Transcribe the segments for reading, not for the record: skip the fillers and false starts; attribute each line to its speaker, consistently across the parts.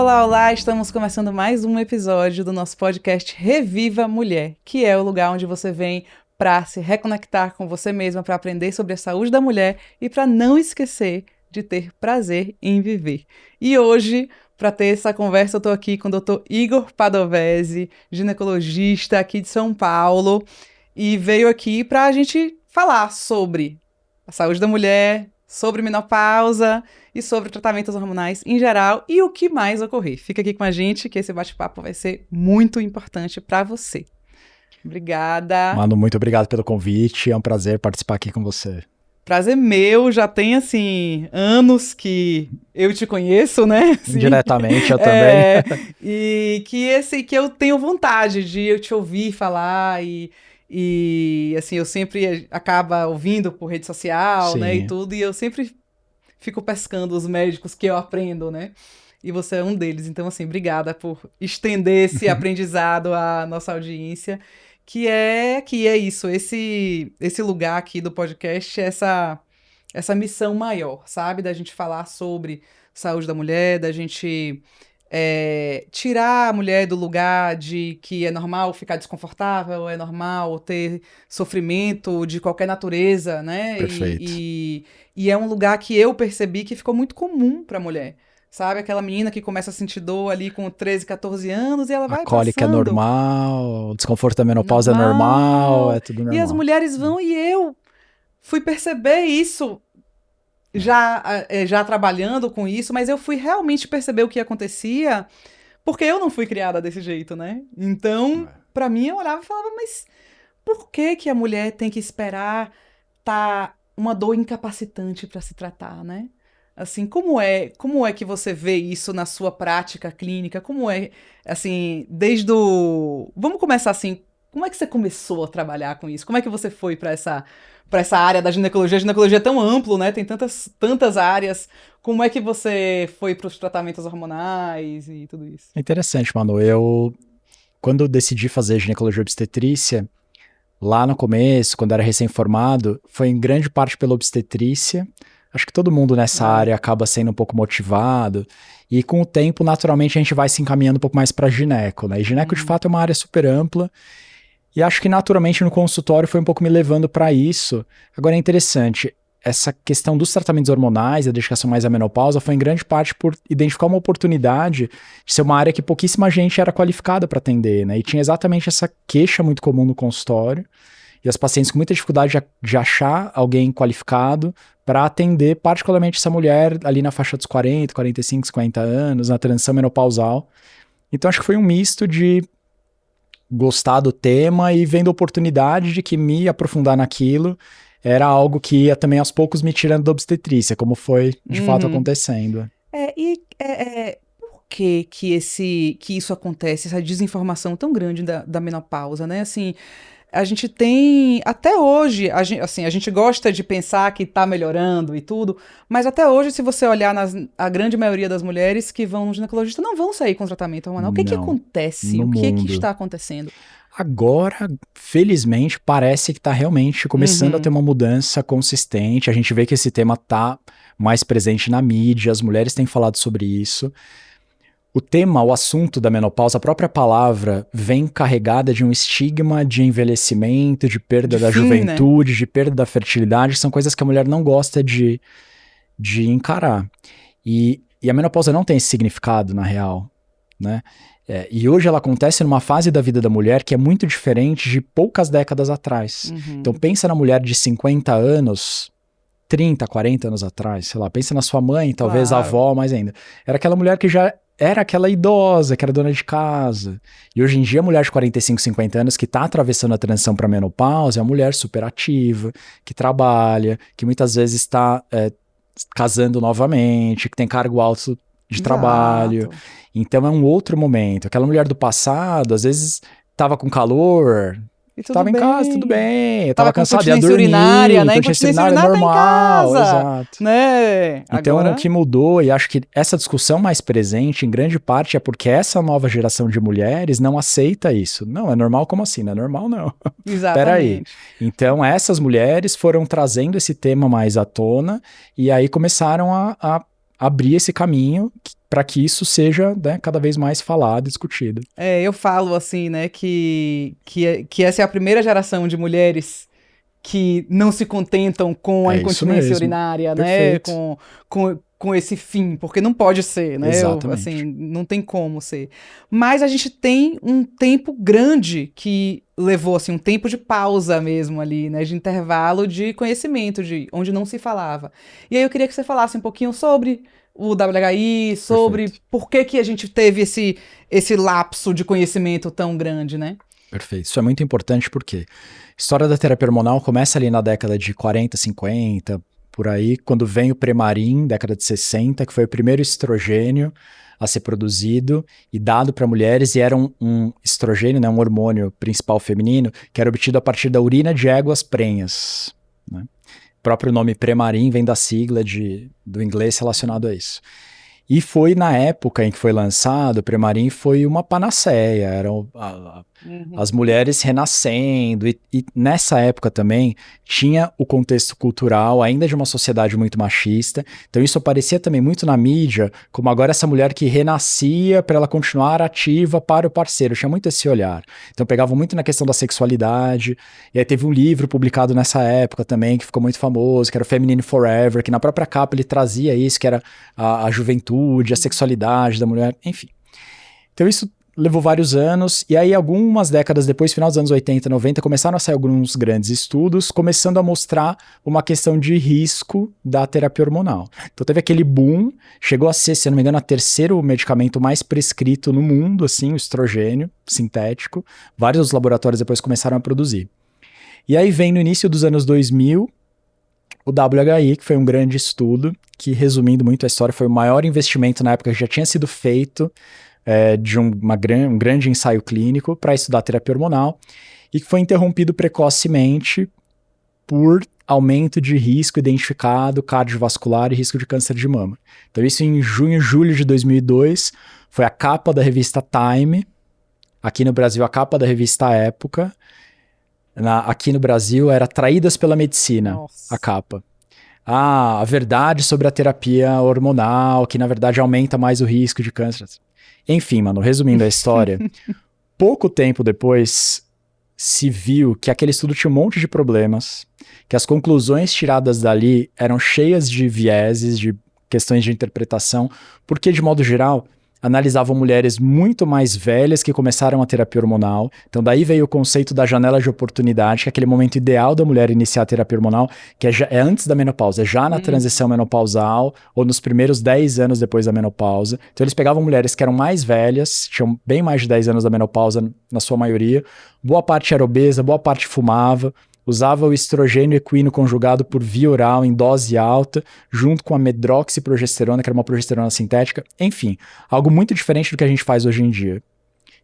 Speaker 1: Olá, olá! Estamos começando mais um episódio do nosso podcast Reviva Mulher, que é o lugar onde você vem para se reconectar com você mesma, para aprender sobre a saúde da mulher e para não esquecer de ter prazer em viver. E hoje, para ter essa conversa, eu estou aqui com o Dr. Igor Padovese, ginecologista aqui de São Paulo, e veio aqui para a gente falar sobre a saúde da mulher, sobre menopausa e sobre tratamentos hormonais em geral e o que mais ocorrer. Fica aqui com a gente que esse bate-papo vai ser muito importante para você. Obrigada.
Speaker 2: Mano, muito obrigado pelo convite, é um prazer participar aqui com você.
Speaker 1: Prazer meu, já tem assim anos que eu te conheço, né? Assim,
Speaker 2: diretamente eu também.
Speaker 1: E que eu tenho vontade de te ouvir falar e assim, eu sempre acabo ouvindo por rede social,
Speaker 2: Sim.
Speaker 1: né, e tudo, e eu sempre fico pescando os médicos que eu aprendo, né? E você é um deles. Então, assim, obrigada por estender esse aprendizado à nossa audiência, que é isso, esse lugar aqui do podcast, essa missão maior, sabe? Da gente falar sobre saúde da mulher, da gente tirar a mulher do lugar de que é normal ficar desconfortável, é normal ter sofrimento de qualquer natureza, né?
Speaker 2: Perfeito.
Speaker 1: E é um lugar que eu percebi que ficou muito comum pra mulher. Sabe? Aquela menina que começa a sentir dor ali com 13, 14 anos e ela vai
Speaker 2: A cólica
Speaker 1: passando.
Speaker 2: é normal, o desconforto da menopausa é normal, é tudo normal.
Speaker 1: E as mulheres vão e eu fui perceber isso já trabalhando com isso, mas eu fui realmente perceber o que acontecia porque eu não fui criada desse jeito, né? Então, pra mim, eu olhava e falava, mas por que a mulher tem que esperar tá uma dor incapacitante pra se tratar, né? Assim, como é que você vê isso na sua prática clínica? Como é, assim, desde o... Vamos começar assim, como é que você começou a trabalhar com isso? Como é que você foi para essa área da ginecologia? A ginecologia é tão amplo, né? Tem tantas áreas. Como é que você foi para os tratamentos hormonais e tudo isso?
Speaker 2: É interessante, Manu. Quando eu decidi fazer ginecologia obstetrícia, lá no começo, quando era recém-formado, foi em grande parte pela obstetrícia. Acho que todo mundo nessa área acaba sendo um pouco motivado. E com o tempo, naturalmente, a gente vai se encaminhando um pouco mais para gineco, né? E gineco, de fato, é uma área super ampla. E acho que, naturalmente, no consultório foi um pouco me levando para isso. Agora, é interessante, essa questão dos tratamentos hormonais, a dedicação mais à menopausa, foi em grande parte por identificar uma oportunidade de ser uma área que pouquíssima gente era qualificada para atender, né? E tinha exatamente essa queixa muito comum no consultório. E as pacientes com muita dificuldade de achar alguém qualificado para atender particularmente essa mulher ali na faixa dos 40, 45, 50 anos, na transição menopausal. Então acho que foi um misto de gostar do tema e vendo a oportunidade de que me aprofundar naquilo era algo que ia também aos poucos me tirando da obstetrícia, como foi de fato acontecendo.
Speaker 1: Por que isso acontece, essa desinformação tão grande da menopausa, né? Assim, a gente tem, até hoje, a gente gosta de pensar que está melhorando e tudo, mas até hoje, se você olhar a grande maioria das mulheres que vão no ginecologista, não vão sair com tratamento hormonal. O que acontece? O que está acontecendo?
Speaker 2: Agora, felizmente, parece que está realmente começando a ter uma mudança consistente. A gente vê que esse tema está mais presente na mídia, as mulheres têm falado sobre isso. O tema, o assunto da menopausa, a própria palavra vem carregada de um estigma de envelhecimento, de perda da juventude, né? De perda da fertilidade, que são coisas que a mulher não gosta de encarar. E a menopausa não tem esse significado, na real, né? E hoje ela acontece numa fase da vida da mulher que é muito diferente de poucas décadas atrás. Então pensa na mulher de 50 anos, 30, 40 anos atrás, sei lá, pensa na sua mãe, talvez a avó, mais ainda. Era aquela mulher que já era aquela idosa, que era dona de casa. E hoje em dia, a mulher de 45, 50 anos que está atravessando a transição para a menopausa é uma mulher super ativa, que trabalha, que muitas vezes está casando novamente, que tem cargo alto de trabalho. Então é um outro momento. Aquela mulher do passado, às vezes, estava com calor... Estava em casa, tudo bem. Eu tava cansado, ia dormir.
Speaker 1: Urinária, né?
Speaker 2: Incontinência urinária é normal,
Speaker 1: tá em casa,
Speaker 2: exato.
Speaker 1: Né?
Speaker 2: Então, o que mudou, e acho que essa discussão mais presente, em grande parte, é porque essa nova geração de mulheres não aceita isso. Não, é normal como assim? Não é normal, não.
Speaker 1: Exatamente.
Speaker 2: Peraí. Então, essas mulheres foram trazendo esse tema mais à tona, e aí começaram a abrir esse caminho para que isso seja, né, cada vez mais falado e discutido.
Speaker 1: Eu falo assim, né, que essa é a primeira geração de mulheres que não se contentam com a incontinência urinária, né, com esse fim, porque não pode ser, né,
Speaker 2: Exatamente.
Speaker 1: assim, não tem como ser. Mas a gente tem um tempo grande que levou, assim, um tempo de pausa mesmo ali, né, de intervalo de conhecimento, de onde não se falava. E aí eu queria que você falasse um pouquinho sobre o WHI, sobre por que a gente teve esse lapso de conhecimento tão grande, né?
Speaker 2: Perfeito. Isso é muito importante porque a história da terapia hormonal começa ali na década de 40, 50, por aí, quando vem o Premarin, década de 60, que foi o primeiro estrogênio a ser produzido e dado para mulheres, e era um estrogênio, né, um hormônio principal feminino, que era obtido a partir da urina de éguas prenhas, né? O próprio nome Premarin vem da sigla do inglês relacionado a isso. E foi na época em que foi lançado, o Premarin foi uma panaceia, eram as mulheres renascendo, e nessa época também tinha o contexto cultural ainda de uma sociedade muito machista, então isso aparecia também muito na mídia, como agora essa mulher que renascia para ela continuar ativa para o parceiro, tinha muito esse olhar. Então pegavam muito na questão da sexualidade, e aí teve um livro publicado nessa época também, que ficou muito famoso, que era o Feminine Forever, que na própria capa ele trazia isso, que era a juventude, a sexualidade da mulher, enfim. Então isso levou vários anos, e aí algumas décadas depois, final dos anos 80, 90, começaram a sair alguns grandes estudos, começando a mostrar uma questão de risco da terapia hormonal. Então teve aquele boom, chegou a ser, se não me engano, o terceiro medicamento mais prescrito no mundo, assim, o estrogênio sintético. Vários laboratórios depois começaram a produzir. E aí vem no início dos anos 2000, o WHI, que foi um grande estudo, que, resumindo muito a história, foi o maior investimento na época que já tinha sido feito de um grande ensaio clínico para estudar terapia hormonal, e que foi interrompido precocemente por aumento de risco identificado cardiovascular e risco de câncer de mama. Então isso em junho e julho de 2002, foi a capa da revista Time, aqui no Brasil a capa da revista Época, aqui no Brasil era Traídas pela Medicina. Nossa. A capa. A verdade sobre a terapia hormonal, que na verdade aumenta mais o risco de câncer. Enfim, mano, resumindo a história, pouco tempo depois se viu que aquele estudo tinha um monte de problemas, que as conclusões tiradas dali eram cheias de vieses, de questões de interpretação, porque de modo geral analisavam mulheres muito mais velhas que começaram a terapia hormonal. Então daí veio o conceito da janela de oportunidade, que é aquele momento ideal da mulher iniciar a terapia hormonal, que é antes da menopausa, é já na transição menopausal, ou nos primeiros 10 anos depois da menopausa. Então eles pegavam mulheres que eram mais velhas, tinham bem mais de 10 anos da menopausa na sua maioria, boa parte era obesa, boa parte fumava, usava o estrogênio equino conjugado por via oral em dose alta, junto com a medroxiprogesterona, que era uma progesterona sintética. Enfim, algo muito diferente do que a gente faz hoje em dia,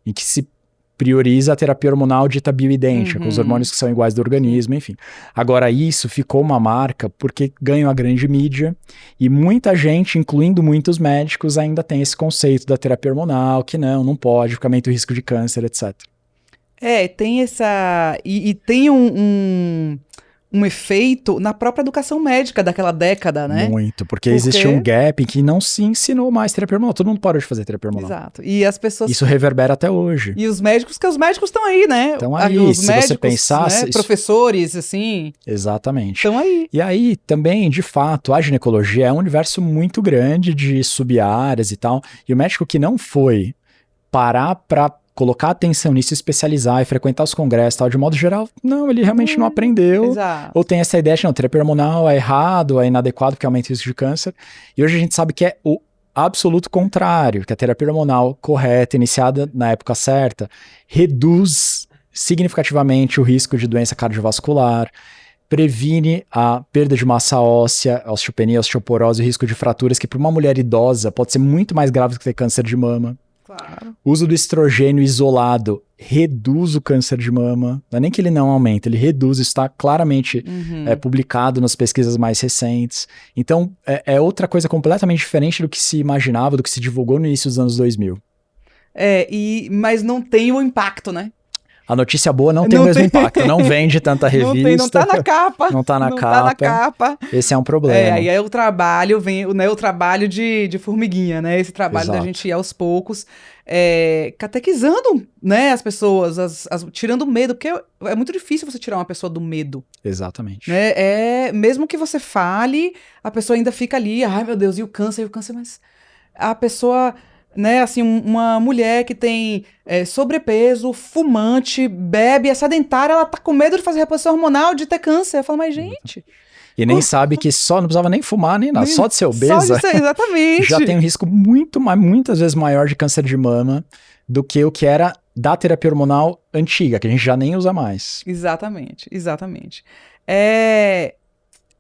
Speaker 2: em que se prioriza a terapia hormonal dita bioidêntica, com os hormônios que são iguais do organismo, enfim. Agora, isso ficou uma marca porque ganhou a grande mídia, e muita gente, incluindo muitos médicos, ainda tem esse conceito da terapia hormonal, que não pode, porque aumenta o risco de câncer, etc.
Speaker 1: Tem essa... E tem um efeito na própria educação médica daquela década, né?
Speaker 2: Muito, porque existia um gap em que não se ensinou mais terapia hormonal. Todo mundo parou de fazer terapia hormonal.
Speaker 1: Exato. E as pessoas...
Speaker 2: Isso reverbera até hoje.
Speaker 1: E os médicos estão aí, né?
Speaker 2: Estão aí,
Speaker 1: os
Speaker 2: se
Speaker 1: médicos,
Speaker 2: você pensasse...
Speaker 1: Né? Professores, assim...
Speaker 2: Exatamente.
Speaker 1: Estão aí.
Speaker 2: E aí, também, de fato, a ginecologia é um universo muito grande de sub-áreas e tal, e o médico que não foi parar para colocar atenção nisso, especializar e frequentar os congressos e tal, de modo geral, não, ele realmente não aprendeu.
Speaker 1: Exato.
Speaker 2: Ou tem essa ideia de, não, terapia hormonal é errado, é inadequado porque aumenta o risco de câncer. E hoje a gente sabe que é o absoluto contrário, que a terapia hormonal correta, iniciada na época certa, reduz significativamente o risco de doença cardiovascular, previne a perda de massa óssea, osteopenia, osteoporose, o risco de fraturas, que para uma mulher idosa pode ser muito mais grave do que ter câncer de mama.
Speaker 1: Claro.
Speaker 2: O uso do estrogênio isolado reduz o câncer de mama. Não é nem que ele não aumenta, ele reduz. Isso está claramente publicado nas pesquisas mais recentes. Então, é outra coisa completamente diferente do que se imaginava, do que se divulgou no início dos anos 2000.
Speaker 1: Mas não tem o impacto, né?
Speaker 2: A notícia boa não tem o mesmo impacto, não vende tanta revista.
Speaker 1: Não tá na capa.
Speaker 2: Não tá na capa.
Speaker 1: Tá na capa.
Speaker 2: Esse é um problema.
Speaker 1: Aí é o trabalho, o trabalho de formiguinha, né? Esse trabalho da gente ir aos poucos, catequizando, né, as pessoas, tirando o medo, porque é muito difícil você tirar uma pessoa do medo.
Speaker 2: Exatamente.
Speaker 1: Né? Mesmo que você fale, a pessoa ainda fica ali, ai meu Deus, e o câncer, mas a pessoa... Né, assim, uma mulher que tem sobrepeso, fumante, bebe, é sedentária, ela tá com medo de fazer reposição hormonal, de ter câncer. Eu falo, mas gente...
Speaker 2: E nem sabe que não precisava nem fumar, nem nada, só de ser obesa.
Speaker 1: Só de ser, exatamente.
Speaker 2: Já tem um risco muitas vezes maior de câncer de mama do que o que era da terapia hormonal antiga, que a gente já nem usa mais.
Speaker 1: Exatamente. É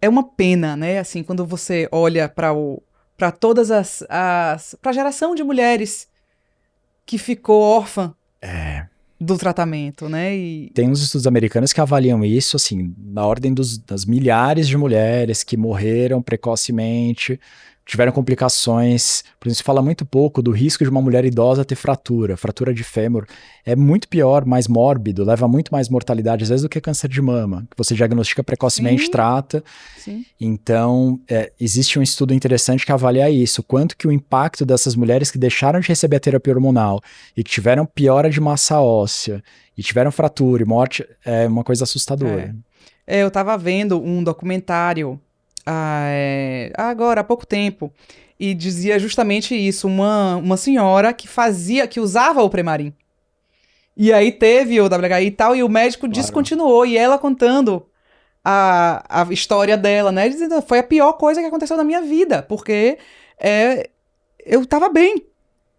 Speaker 1: uma pena, né, assim, quando você olha para todas para a geração de mulheres que ficou órfã do tratamento, né?
Speaker 2: Tem uns estudos americanos que avaliam isso, assim, na ordem das milhares de mulheres que morreram precocemente, tiveram complicações. Por exemplo, se fala muito pouco do risco de uma mulher idosa ter fratura de fêmur. É muito pior, mais mórbido, leva muito mais mortalidade, às vezes, do que câncer de mama, que você diagnostica precocemente,
Speaker 1: Sim.
Speaker 2: trata.
Speaker 1: Sim.
Speaker 2: Então, existe um estudo interessante que avalia isso, quanto que o impacto dessas mulheres que deixaram de receber a terapia hormonal e que tiveram piora de massa óssea, e tiveram fratura e morte, é uma coisa assustadora.
Speaker 1: Eu estava vendo um documentário agora, há pouco tempo, e dizia justamente isso, uma senhora que usava o Premarin. E aí teve o WHI e tal, e o médico descontinuou, e ela contando a história dela, né, dizendo, foi a pior coisa que aconteceu na minha vida, porque eu tava bem,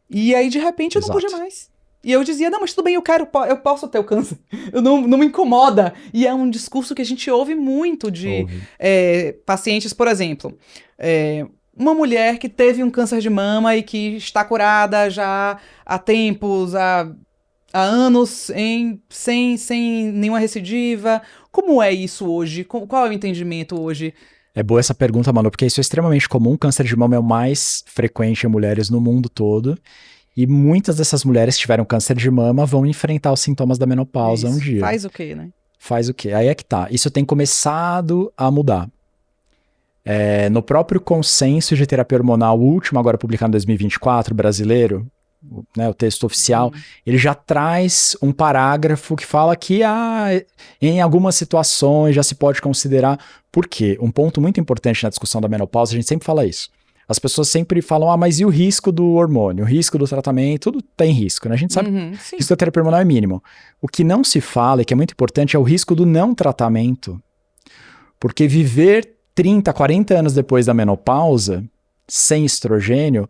Speaker 1: e aí de repente eu não pude mais. E eu dizia, não, mas tudo bem, eu posso ter o câncer. Não me incomoda. E é um discurso que a gente ouve muito de pacientes, por exemplo. Uma mulher que teve um câncer de mama e que está curada já há tempos, há anos, sem nenhuma recidiva. Como é isso hoje? Qual é o entendimento hoje?
Speaker 2: É boa essa pergunta, Manu, porque isso é extremamente comum. O câncer de mama é o mais frequente em mulheres no mundo todo. E muitas dessas mulheres que tiveram câncer de mama vão enfrentar os sintomas da menopausa um dia.
Speaker 1: Faz o quê, né?
Speaker 2: Faz o quê? Aí é que tá. Isso tem começado a mudar. No próprio consenso de terapia hormonal último, agora publicado em 2024, brasileiro, né, o texto oficial, ele já traz um parágrafo que fala que em algumas situações já se pode considerar. Por quê? Um ponto muito importante na discussão da menopausa, a gente sempre fala isso. As pessoas sempre falam, mas e o risco do hormônio, o risco do tratamento? Tudo tem risco, né? A gente sabe que o risco da terapia hormonal é mínimo. O que não se fala, e que é muito importante, é o risco do não tratamento. Porque viver 30, 40 anos depois da menopausa, sem estrogênio,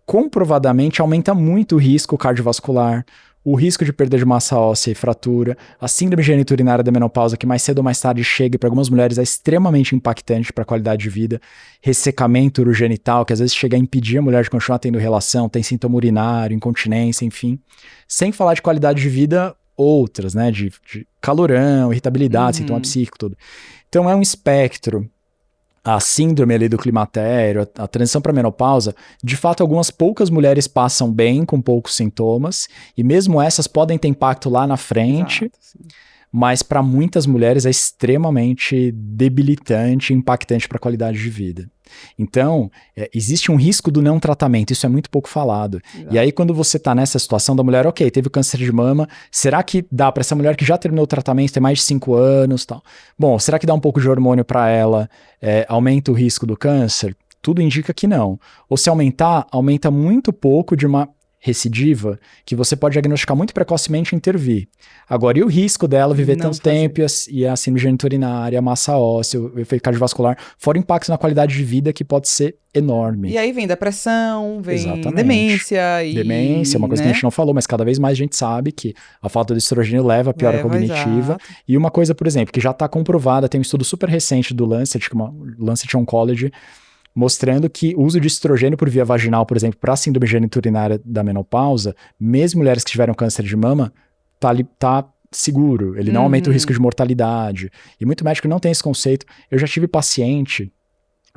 Speaker 2: comprovadamente aumenta muito o risco cardiovascular, o risco de perda de massa óssea e fratura, a síndrome geniturinária da menopausa, que mais cedo ou mais tarde chega e para algumas mulheres é extremamente impactante para a qualidade de vida, ressecamento urogenital, que às vezes chega a impedir a mulher de continuar tendo relação, tem sintoma urinário, incontinência, enfim. Sem falar de qualidade de vida outras, né, de calorão, irritabilidade, sintoma psíquico, tudo. Então é um espectro. A síndrome ali do climatério, a transição para a menopausa, de fato algumas poucas mulheres passam bem com poucos sintomas, e mesmo essas podem ter impacto lá na frente, mas para muitas mulheres é extremamente debilitante e impactante para a qualidade de vida. Então, existe um risco do não tratamento, isso é muito pouco falado. Exato. E aí quando você está nessa situação da mulher, ok, teve câncer de mama, será que dá para essa mulher que já terminou o tratamento, tem mais de 5 anos, tal? Bom, será que dá um pouco de hormônio para ela, aumenta o risco do câncer? Tudo indica que não. Ou se aumentar, aumenta muito pouco de uma recidiva, que você pode diagnosticar muito precocemente e intervir. Agora, e o risco dela viver tanto tempo, e a síndrome geniturinária, a massa óssea, o efeito cardiovascular, fora o impacto na qualidade de vida que pode ser enorme.
Speaker 1: E aí vem depressão, vem demência.
Speaker 2: Demência, uma coisa que a gente não falou, mas cada vez mais a gente sabe que a falta de estrogênio leva a piora cognitiva. Exato. E uma coisa, por exemplo, que já está comprovada, tem um estudo super recente do Lancet, Lancet Oncology, mostrando que o uso de estrogênio por via vaginal, por exemplo, para a síndrome geniturinária da menopausa, mesmo mulheres que tiveram câncer de mama, tá seguro, ele não aumenta o risco de mortalidade. E muito médico não tem esse conceito. Eu já tive paciente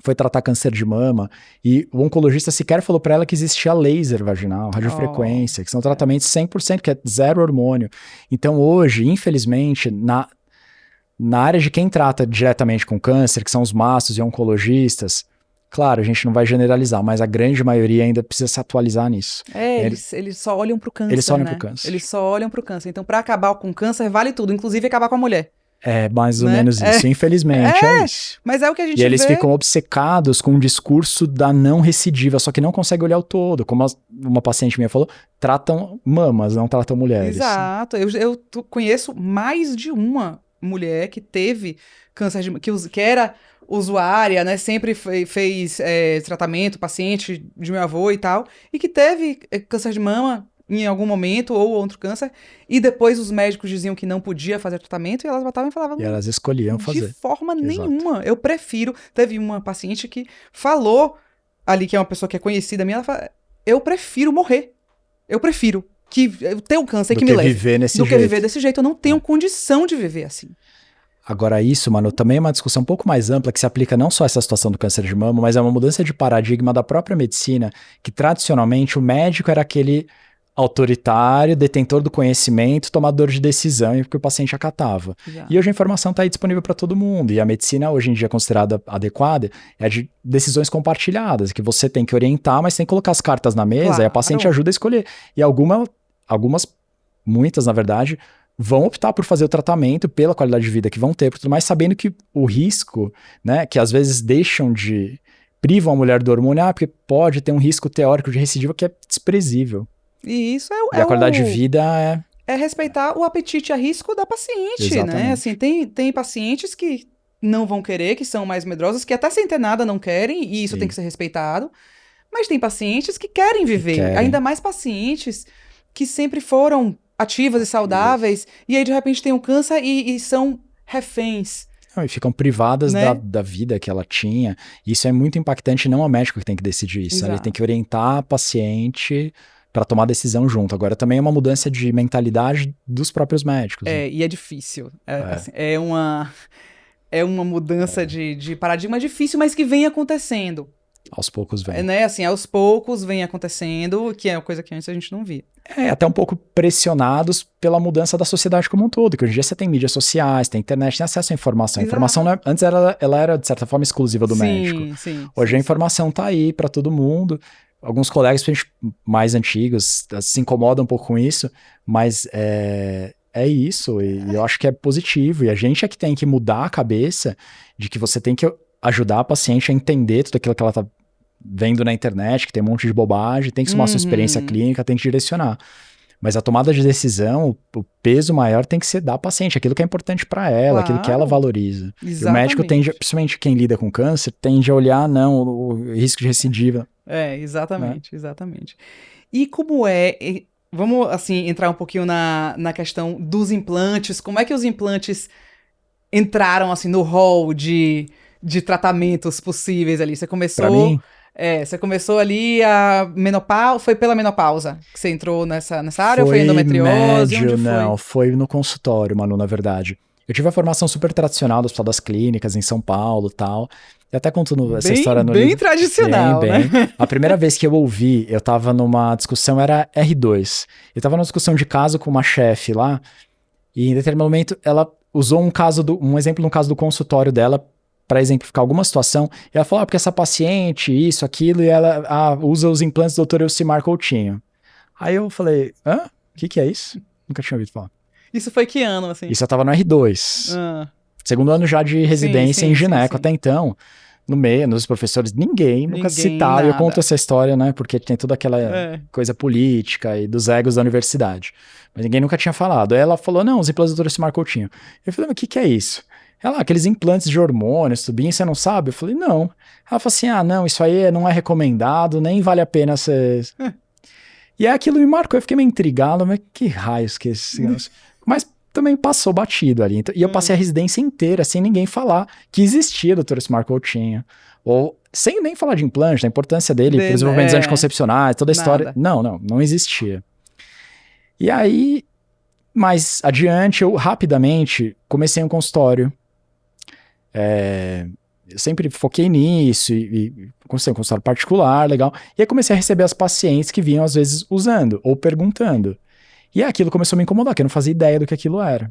Speaker 2: foi tratar câncer de mama, e o oncologista sequer falou para ela que existia laser vaginal, radiofrequência, que são tratamentos 100%, que é zero hormônio. Então hoje, infelizmente, na área de quem trata diretamente com câncer, que são os mastros e oncologistas, claro, a gente não vai generalizar, mas a grande maioria ainda precisa se atualizar nisso.
Speaker 1: Eles só olham pro câncer,
Speaker 2: Eles só olham
Speaker 1: né?
Speaker 2: pro câncer.
Speaker 1: Eles só olham pro câncer. Então, para acabar com o câncer, vale tudo, inclusive acabar com a mulher.
Speaker 2: É mais ou menos isso, infelizmente é isso.
Speaker 1: Mas é o que a gente
Speaker 2: E eles
Speaker 1: vê...
Speaker 2: ficam obcecados com o discurso da não recidiva, só que não consegue olhar o todo. Como uma paciente minha falou, tratam mamas, não tratam mulheres.
Speaker 1: Exato. Eu conheço mais de uma mulher que teve câncer de... que era usuária, né? Sempre fez tratamento, paciente de meu avô e tal, e que teve câncer de mama em algum momento, ou outro câncer, e depois os médicos diziam que não podia fazer tratamento, e elas voltavam e falavam...
Speaker 2: E elas escolhiam fazer.
Speaker 1: De forma nenhuma. Eu prefiro... Teve uma paciente que falou ali, que é uma pessoa que é conhecida minha, ela fala, eu prefiro morrer. Eu prefiro que eu tenha um câncer que me leve. Do que viver desse jeito. Eu não tenho condição de viver assim.
Speaker 2: Agora isso, mano, também é uma discussão um pouco mais ampla que se aplica não só a essa situação do câncer de mama, mas é uma mudança de paradigma da própria medicina, que tradicionalmente o médico era aquele autoritário, detentor do conhecimento, tomador de decisão, e que o paciente acatava. E hoje a informação está aí disponível para todo mundo, e a medicina hoje em dia considerada adequada é de decisões compartilhadas, que você tem que orientar, mas tem que colocar as cartas na mesa, e a paciente ajuda a escolher. E muitas na verdade, vão optar por fazer o tratamento pela qualidade de vida que vão ter, por tudo mais, sabendo que o risco, né, que às vezes privam a mulher do hormônio, porque pode ter um risco teórico de recidiva que é desprezível.
Speaker 1: E isso
Speaker 2: e a qualidade de vida
Speaker 1: é respeitar o apetite a risco da paciente, exatamente, né? Assim, tem pacientes que não vão querer, que são mais medrosas, que até sem ter nada não querem, e isso tem que ser respeitado. Mas tem pacientes que querem viver, ainda mais pacientes que sempre foram ativas e saudáveis, e aí de repente tem um câncer e são reféns.
Speaker 2: E ficam privadas, né, da vida que ela tinha. Isso é muito impactante, não é o médico que tem que decidir isso. Ele tem que orientar a paciente para tomar decisão junto. Agora também é uma mudança de mentalidade dos próprios médicos.
Speaker 1: Né? E é difícil. Assim, é uma mudança de paradigma difícil, mas que vem acontecendo.
Speaker 2: Aos poucos vem.
Speaker 1: Né? Assim, aos poucos vem acontecendo, que é uma coisa que antes a gente não via.
Speaker 2: Até um pouco pressionados pela mudança da sociedade como um todo, que hoje em dia você tem mídias sociais, tem internet, tem acesso à informação. A informação, antes ela era, de certa forma, exclusiva do médico. Hoje a informação tá aí para todo mundo. Alguns colegas mais antigos se incomodam um pouco com isso, mas é isso, e eu acho que é positivo. E a gente é que tem que mudar a cabeça de que você tem que ajudar a paciente a entender tudo aquilo que ela tá vendo na internet, que tem um monte de bobagem, tem que somar sua experiência clínica, tem que direcionar. Mas a tomada de decisão, o peso maior tem que ser da paciente, aquilo que é importante para ela, aquilo que ela valoriza. E o médico tende, principalmente quem lida com câncer, tende a olhar, o risco de recidiva.
Speaker 1: Exatamente. E como vamos assim, entrar um pouquinho na questão dos implantes, como é que os implantes entraram assim no hall de tratamentos possíveis ali? Você começou...
Speaker 2: Pra mim?
Speaker 1: Você começou ali a menopausa, foi pela menopausa que você entrou nessa área ou foi endometriose?
Speaker 2: Médio, não, foi no consultório, Manu, na verdade. Eu tive a formação super tradicional do Hospital das Clínicas em São Paulo e tal. E até contando essa história no livro.
Speaker 1: Bem tradicional,
Speaker 2: bem.
Speaker 1: Né?
Speaker 2: A primeira vez que eu ouvi, eu tava numa discussão, era R2. Eu tava numa discussão de caso com uma chefe lá, e em determinado momento ela usou um exemplo no caso do consultório dela para exemplificar alguma situação, e ela falou, porque essa paciente, isso, aquilo, e ela usa os implantes do Dr. Elcimar Coutinho. Aí eu falei, o que é isso? Nunca tinha ouvido falar.
Speaker 1: Isso foi que ano, assim?
Speaker 2: Isso eu tava no R2. Segundo ano já de residência em gineco. Até então, no meio, nos professores, ninguém nunca citava. Eu conto essa história, né, porque tem toda aquela coisa política e dos egos da universidade. Mas ninguém nunca tinha falado. Aí ela falou, não, os implantes do Dr. Elcimar Coutinho. Eu falei, mas o que é isso? Ela, aqueles implantes de hormônios, tubinho, você não sabe? Eu falei, não. Ela falou assim, não, isso aí não é recomendado, nem vale a pena você... E aí aquilo me marcou, eu fiquei meio intrigado, mas que raios que é esse negócio? Mas também passou batido ali. E eu passei a residência inteira sem ninguém falar que existia Dr. Elcimar Coutinho. Ou sem nem falar de implante, da importância dele para os desenvolvimentos anticoncepcionais, toda a história. Não existia. E aí, mais adiante, eu rapidamente comecei um consultório. eu sempre foquei nisso e comecei a consultório particular, legal. E aí comecei a receber as pacientes que vinham às vezes usando ou perguntando. E aquilo começou a me incomodar, que eu não fazia ideia do que aquilo era.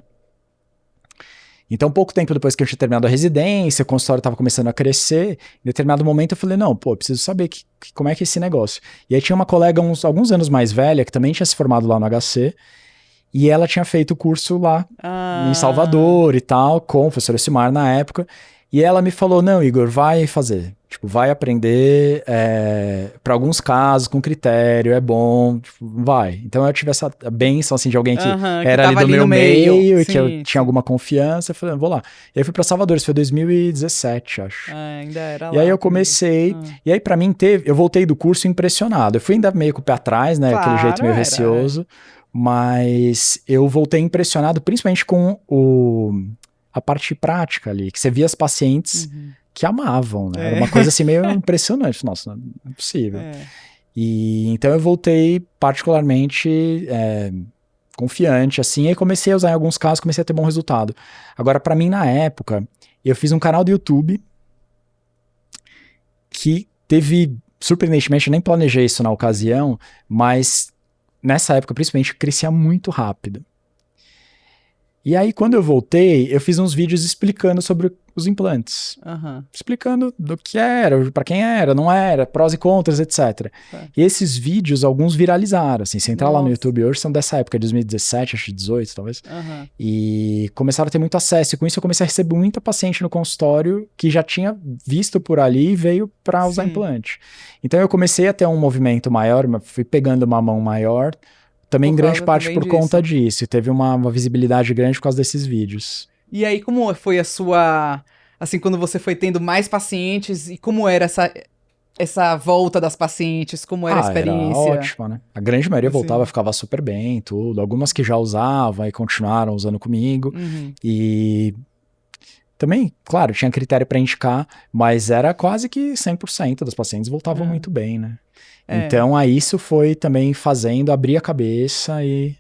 Speaker 2: Então, pouco tempo depois que eu tinha terminado a residência, o consultório estava começando a crescer, em determinado momento eu falei, não, pô, preciso saber como é que é esse negócio. E aí tinha uma colega alguns anos mais velha, que também tinha se formado lá no HC, e ela tinha feito o curso lá em Salvador e tal, com o professor Elcimar na época, e ela me falou, não, Igor, vai fazer. Tipo, vai aprender para alguns casos, com critério, é bom, tipo, vai. Então eu tive essa bênção, assim, de alguém que era ali do meu meio e que eu tinha alguma confiança. Eu falei, vou lá. E aí fui para Salvador, isso foi 2017, acho.
Speaker 1: Ainda era lá.
Speaker 2: E aí eu comecei, e aí pra mim eu voltei do curso impressionado. Eu fui ainda meio com o pé atrás, né, aquele jeito meio receoso, mas eu voltei impressionado, principalmente com a parte prática ali, que você via as pacientes que amavam, né? Era uma coisa assim meio impressionante. Nossa, não é possível. E então eu voltei particularmente confiante, assim, e comecei a usar em alguns casos, comecei a ter bom resultado. Agora, pra mim, na época, eu fiz um canal do YouTube que teve, surpreendentemente, eu nem planejei isso na ocasião, mas nessa época, principalmente, crescia muito rápido. E aí, quando eu voltei, eu fiz uns vídeos explicando sobre os implantes. Explicando do que era, pra quem era, não era, prós e contras, etc. E esses vídeos, alguns viralizaram, assim. Se entrar lá no YouTube hoje, são dessa época, 2017, acho que 18, talvez. E começaram a ter muito acesso. E com isso eu comecei a receber muita paciente no consultório que já tinha visto por ali e veio pra usar implante. Então eu comecei a ter um movimento maior, fui pegando uma mão maior, também em grande parte por conta disso. E teve uma visibilidade grande por causa desses vídeos.
Speaker 1: E aí, como foi a sua... Assim, quando você foi tendo mais pacientes, e como era essa volta das pacientes? Como era a experiência?
Speaker 2: Era ótima, né? A grande maioria voltava, ficava super bem, tudo. Algumas que já usavam e continuaram usando comigo. E também, claro, tinha critério para indicar, mas era quase que 100% das pacientes voltavam muito bem, né? Então, aí isso foi também fazendo abrir a cabeça e...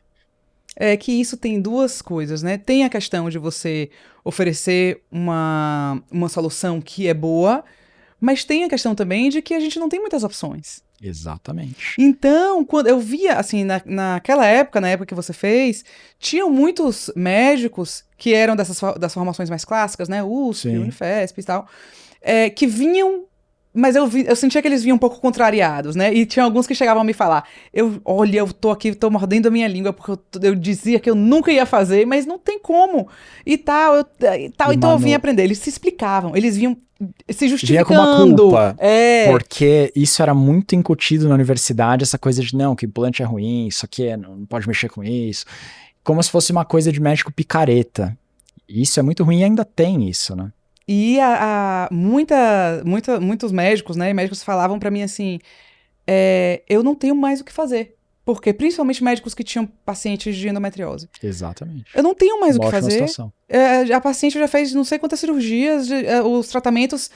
Speaker 1: É que isso tem duas coisas, né? Tem a questão de você oferecer uma solução que é boa, mas tem a questão também de que a gente não tem muitas opções.
Speaker 2: Exatamente.
Speaker 1: Então, quando eu via, assim, naquela época, na época que você fez, tinham muitos médicos que eram das formações mais clássicas, né? USP, Unifesp e tal, que vinham... Mas eu sentia que eles vinham um pouco contrariados, né? E tinha alguns que chegavam a me falar, olha, eu tô aqui, tô mordendo a minha língua, porque eu dizia que eu nunca ia fazer, mas não tem como. E tal, então eu vim aprender. Eles se explicavam, eles vinham se justificando.
Speaker 2: Vinha com uma culpa, porque isso era muito incutido na universidade, essa coisa de, não, que implante é ruim, isso aqui não pode mexer com isso. Como se fosse uma coisa de médico picareta. Isso é muito ruim e ainda tem isso, né?
Speaker 1: E muitos médicos, né, médicos falavam pra mim assim, eu não tenho mais o que fazer. Porque, principalmente médicos que tinham pacientes de endometriose.
Speaker 2: Exatamente.
Speaker 1: Eu não tenho mais o que fazer.
Speaker 2: Situação.
Speaker 1: A paciente já fez não sei quantas cirurgias, os tratamentos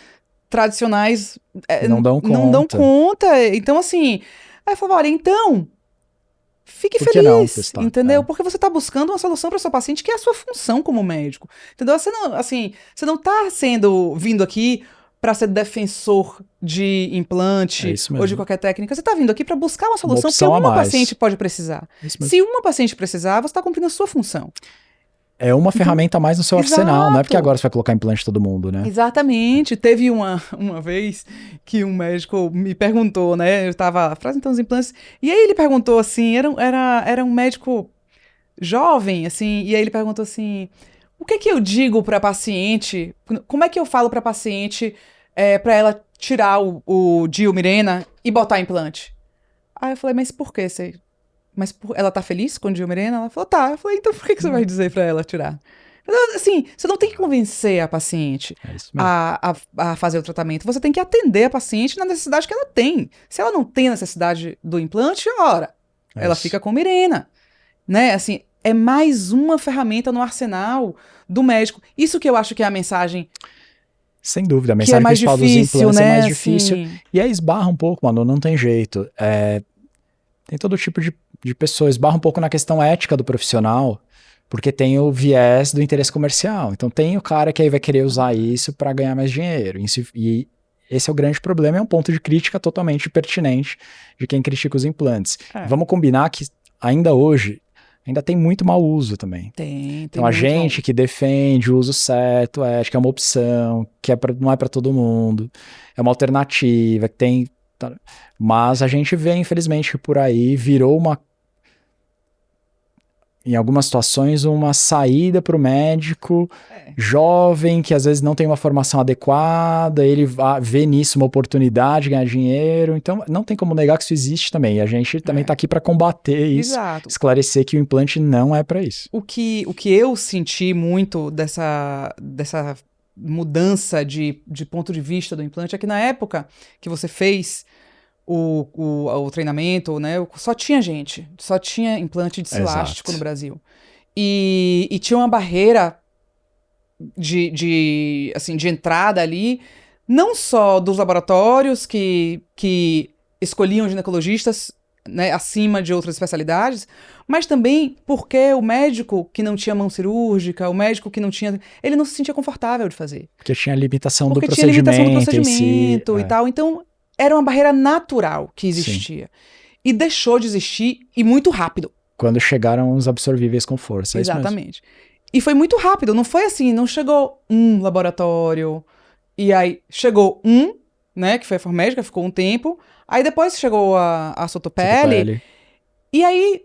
Speaker 1: tradicionais
Speaker 2: não dão
Speaker 1: conta. Então, assim, aí eu falava, olha, então... Fique feliz, entendeu? Porque você está buscando uma solução para sua paciente, que é a sua função como médico, entendeu? Você não está vindo aqui para ser defensor de implante ou de qualquer técnica. Você está vindo aqui para buscar uma solução que uma paciente pode precisar. Se uma paciente precisar, você está cumprindo a sua função.
Speaker 2: É uma ferramenta a mais no seu arsenal, não é porque agora você vai colocar implante em todo mundo, né?
Speaker 1: Exatamente. Teve uma vez que um médico me perguntou, né? Eu estava fazendo uns implantes, e aí ele perguntou assim, era um médico jovem, assim, e aí ele perguntou assim, o que eu digo para a paciente, como é que eu falo para a paciente para ela tirar o DIU Mirena e botar implante? Aí eu falei, mas por que você... Mas ela tá feliz com o DIU Mirena? Ela falou, tá. Eu falei, então por que você vai dizer pra ela tirar? Assim, você não tem que convencer a paciente a fazer o tratamento. Você tem que atender a paciente na necessidade que ela tem. Se ela não tem necessidade do implante, ela fica com Mirena. Né? Assim, é mais uma ferramenta no arsenal do médico. Isso que eu acho que é a mensagem...
Speaker 2: Sem dúvida, a mensagem principal dos implantes é mais difícil.
Speaker 1: Assim...
Speaker 2: E aí esbarra um pouco, mano, não tem jeito. Tem todo tipo de pessoas, esbarra um pouco na questão ética do profissional, porque tem o viés do interesse comercial. Então tem o cara que aí vai querer usar isso para ganhar mais dinheiro. E esse é o grande problema, é um ponto de crítica totalmente pertinente de quem critica os implantes. Vamos combinar que ainda hoje, ainda tem muito mau uso também. Então a gente que defende o uso certo, ético, é uma opção, que não é para todo mundo, é uma alternativa, que tem... Mas a gente vê, infelizmente, que por aí virou em algumas situações, uma saída para o médico jovem, que às vezes não tem uma formação adequada, ele vê nisso uma oportunidade de ganhar dinheiro, então não tem como negar que isso existe também, e a gente também está aqui para combater isso, esclarecer que o implante não é para isso.
Speaker 1: O que eu senti muito dessa mudança de ponto de vista do implante é que na época que você fez o treinamento, né? Só tinha implante de silástico no Brasil. E tinha uma barreira de entrada ali, não só dos laboratórios que escolhiam ginecologistas, né, acima de outras especialidades, mas também porque o médico que não tinha mão cirúrgica, o médico que não tinha... ele não se sentia confortável de fazer.
Speaker 2: Porque tinha limitação do procedimento
Speaker 1: e tal. Então, era uma barreira natural que existia. Sim. E deixou de existir, e muito rápido.
Speaker 2: Quando chegaram os absorvíveis com força.
Speaker 1: Exatamente. E foi muito rápido, não foi assim, não chegou um laboratório, e aí chegou né, que foi a Formédica, ficou um tempo, aí depois chegou a Sotopele, e aí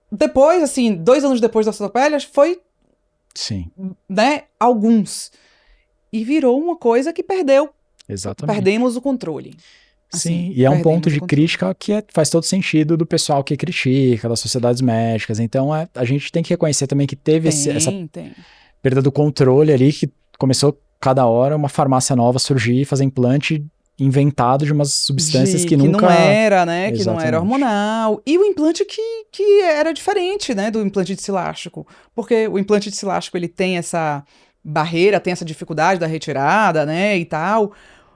Speaker 1: depois, assim, 2 anos depois da Sotopele, foi,
Speaker 2: sim,
Speaker 1: né, alguns. E virou uma coisa que perdeu.
Speaker 2: Exatamente.
Speaker 1: Perdemos o controle.
Speaker 2: Sim, e é um ponto de crítica que faz todo sentido do pessoal que critica, das sociedades médicas. Então, a gente tem que reconhecer também que teve essa perda do controle ali, que começou cada hora uma farmácia nova surgir, fazer implante inventado de umas substâncias que nunca...
Speaker 1: Que não era, né? Exatamente. Que não era hormonal. E o implante que era diferente, né? Do implante de silástico. Porque o implante de silástico, ele tem essa barreira, tem essa dificuldade da retirada, né? E tal...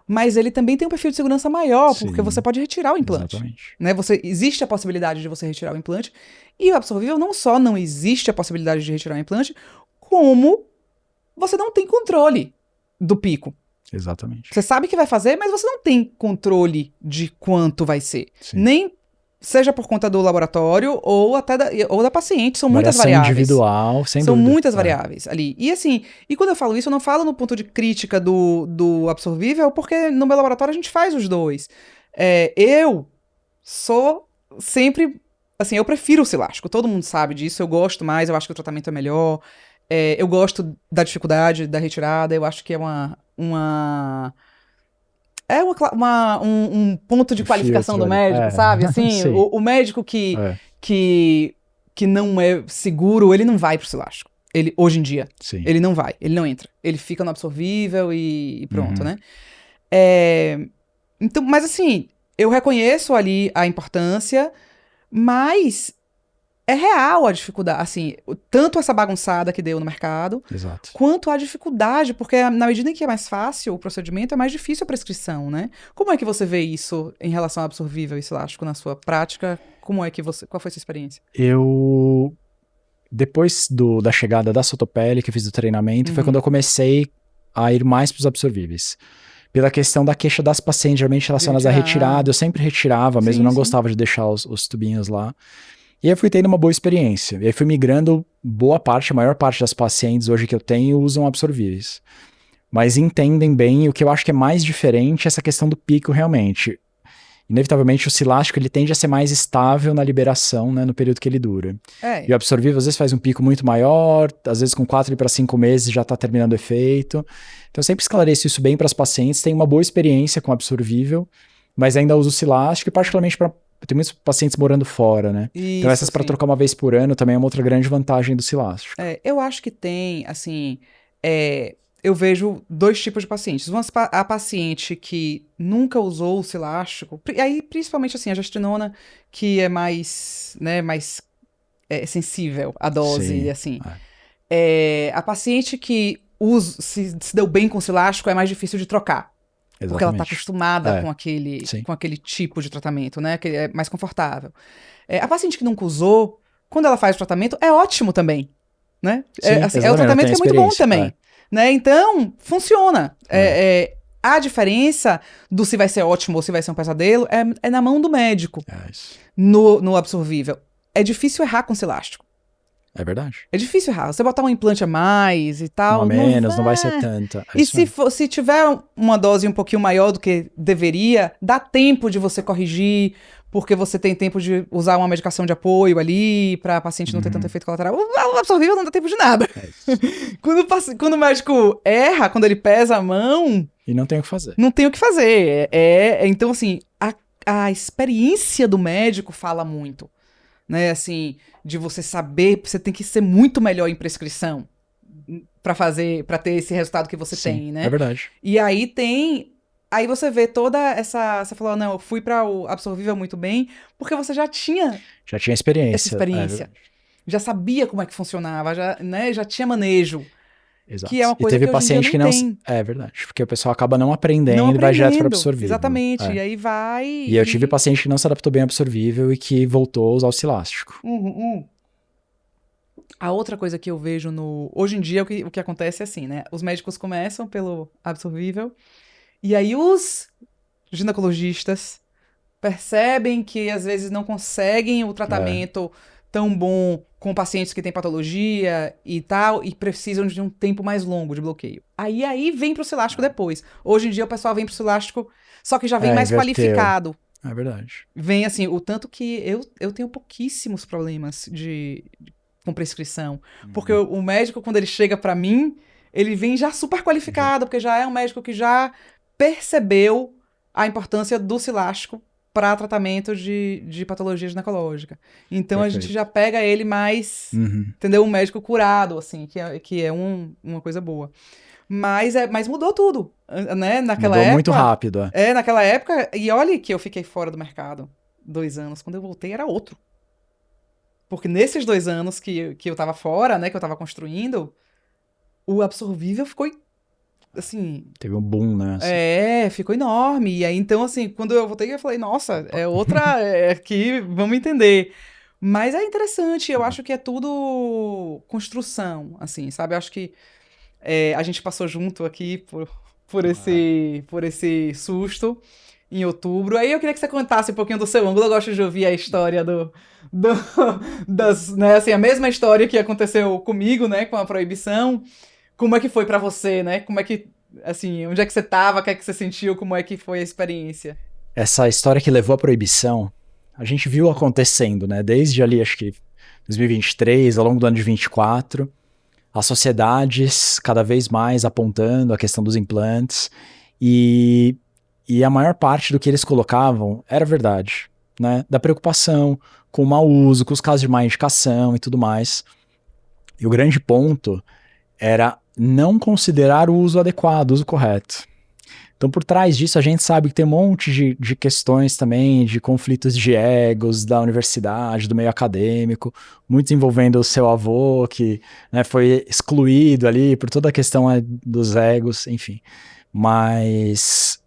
Speaker 1: Mas ele também tem um perfil de segurança maior, sim, porque você pode retirar o implante.
Speaker 2: Exatamente.
Speaker 1: Né? Existe a possibilidade de você retirar o implante. E o absorvível não só não existe a possibilidade de retirar o implante, como você não tem controle do pico.
Speaker 2: Exatamente.
Speaker 1: Você sabe que vai fazer, mas você não tem controle de quanto vai ser. Sim. Nem seja por conta do laboratório ou até da paciente. São muitas variáveis.
Speaker 2: Individual, sem
Speaker 1: São
Speaker 2: dúvida.
Speaker 1: Muitas variáveis ali. E assim, quando eu falo isso, eu não falo no ponto de crítica do absorvível, porque no meu laboratório a gente faz os dois. Eu sou sempre... Assim, eu prefiro o silástico. Todo mundo sabe disso. Eu gosto mais, eu acho que o tratamento é melhor. Eu gosto da dificuldade da retirada. Eu acho que é um ponto de qualificação do médico, sabe? Assim, o médico que não é seguro, ele não vai pro silástico. Hoje em dia.
Speaker 2: Sim.
Speaker 1: Ele não vai, ele não entra. Ele fica no absorvível e pronto, né? Então, mas assim, eu reconheço ali a importância, mas é real a dificuldade, assim, tanto essa bagunçada que deu no mercado,
Speaker 2: exato,
Speaker 1: quanto a dificuldade, porque na medida em que é mais fácil o procedimento, é mais difícil a prescrição, né? Como é que você vê isso em relação ao absorvível e silástico na sua prática? Qual foi a sua experiência?
Speaker 2: Depois da chegada da Sotopele, que eu fiz o treinamento, foi quando eu comecei a ir mais para os absorvíveis. Pela questão da queixa das pacientes, geralmente relacionadas à retirada, eu sempre retirava, mesmo não gostava de deixar os tubinhos lá. E aí eu fui tendo uma boa experiência. E aí fui migrando, a maior parte das pacientes hoje que eu tenho usam absorvíveis. Mas entendem bem, o que eu acho que é mais diferente é essa questão do pico realmente. Inevitavelmente o silástico ele tende a ser mais estável na liberação, né, no período que ele dura. E o absorvível às vezes faz um pico muito maior, às vezes com 4 para 5 meses já está terminando o efeito. Então eu sempre esclareço isso bem para as pacientes, tenho uma boa experiência com absorvível, mas ainda uso silástico e particularmente para... Tem muitos pacientes morando fora, né? Isso, então essas para trocar uma vez por ano também é uma outra grande vantagem do silástico.
Speaker 1: Eu acho que tem, assim, eu vejo 2 tipos de pacientes. A paciente que nunca usou o silástico, aí principalmente assim, a gestrinona, que é mais, né, mais sensível à dose, assim. A paciente que se deu bem com o silástico é mais difícil de trocar. Exatamente. Porque ela está acostumada com aquele tipo de tratamento, né? Que é mais confortável. A paciente que nunca usou, quando ela faz o tratamento, é ótimo também. né?
Speaker 2: Sim,
Speaker 1: É o tratamento que é muito bom também, né? Então, funciona. A diferença do se vai ser ótimo ou se vai ser um pesadelo é na mão do médico.
Speaker 2: Isso.
Speaker 1: No absorvível. É difícil errar com elástico.
Speaker 2: É verdade.
Speaker 1: É difícil errar. Você botar um implante a mais e tal.
Speaker 2: Um a menos, não vai ser tanta.
Speaker 1: E se tiver uma dose um pouquinho maior do que deveria, dá tempo de você corrigir, porque você tem tempo de usar uma medicação de apoio ali, para paciente não ter tanto efeito colateral. O absorvível não dá tempo de nada. Quando o médico erra, quando ele pesa a mão...
Speaker 2: E não tem o que fazer.
Speaker 1: Não tem o que fazer. Então, assim, a experiência do médico fala muito. Né, assim, de você saber, você tem que ser muito melhor em prescrição para ter esse resultado que você tem, né?
Speaker 2: É verdade.
Speaker 1: E aí você vê toda essa, você falou, não, eu fui para o absorvível muito bem, porque você já tinha
Speaker 2: experiência.
Speaker 1: Essa experiência. Já sabia como é que funcionava, já tinha manejo.
Speaker 2: Exato.
Speaker 1: Que é uma coisa
Speaker 2: e teve
Speaker 1: que
Speaker 2: paciente
Speaker 1: hoje em dia não
Speaker 2: tem. É verdade. Porque o pessoal acaba não aprendendo e vai direto para absorvível.
Speaker 1: Exatamente. E aí vai.
Speaker 2: E eu tive paciente que não se adaptou bem ao absorvível e que voltou a usar o cilástico.
Speaker 1: A outra coisa que eu vejo hoje em dia, o que acontece é assim, né? Os médicos começam pelo absorvível e aí os ginecologistas percebem que às vezes não conseguem o tratamento tão bom com pacientes que têm patologia e tal, e precisam de um tempo mais longo de bloqueio. Aí vem pro cilástico depois. Hoje em dia o pessoal vem pro cilástico, só que já vem mais qualificado.
Speaker 2: É verdade.
Speaker 1: Vem assim, o tanto que eu tenho pouquíssimos problemas com prescrição. Porque o médico, quando ele chega pra mim, ele vem já super qualificado, porque já é um médico que já percebeu a importância do cilástico para tratamento de patologia ginecológica. Então, a gente já pega ele mais, entendeu? Um médico curado, assim, que é uma coisa boa. Mas mudou tudo, né? Naquela época...
Speaker 2: Mudou muito rápido,
Speaker 1: naquela época... E olha que eu fiquei fora do mercado 2 anos. Quando eu voltei, era outro. Porque nesses 2 anos que eu tava fora, né? Que eu tava construindo, o absorvível ficou... Assim,
Speaker 2: teve um boom, né? Assim.
Speaker 1: Ficou enorme. E aí, então, assim, quando eu voltei, eu falei, nossa, é outra, aqui, vamos entender. Mas é interessante, eu acho que é tudo construção, assim, sabe? Eu acho que a gente passou junto aqui por esse susto em outubro. Aí eu queria que você contasse um pouquinho do seu ângulo. Eu gosto de ouvir a história né, assim, a mesma história que aconteceu comigo, né, com a proibição. Como é que foi pra você, né? Como é que, assim, onde é que você tava, o que é que você sentiu, como é que foi a experiência?
Speaker 2: Essa história que levou à proibição, a gente viu acontecendo, né? Desde ali, acho que 2023, ao longo do ano de 2024, as sociedades cada vez mais apontando a questão dos implantes e a maior parte do que eles colocavam era verdade, né? Da preocupação com o mau uso, com os casos de má indicação e tudo mais. E o grande ponto era não considerar o uso adequado, o uso correto. Então, por trás disso, a gente sabe que tem um monte de questões também, de conflitos de egos da universidade, do meio acadêmico, muitos envolvendo o seu avô, que, né, foi excluído ali por toda a questão dos egos, enfim. Mas,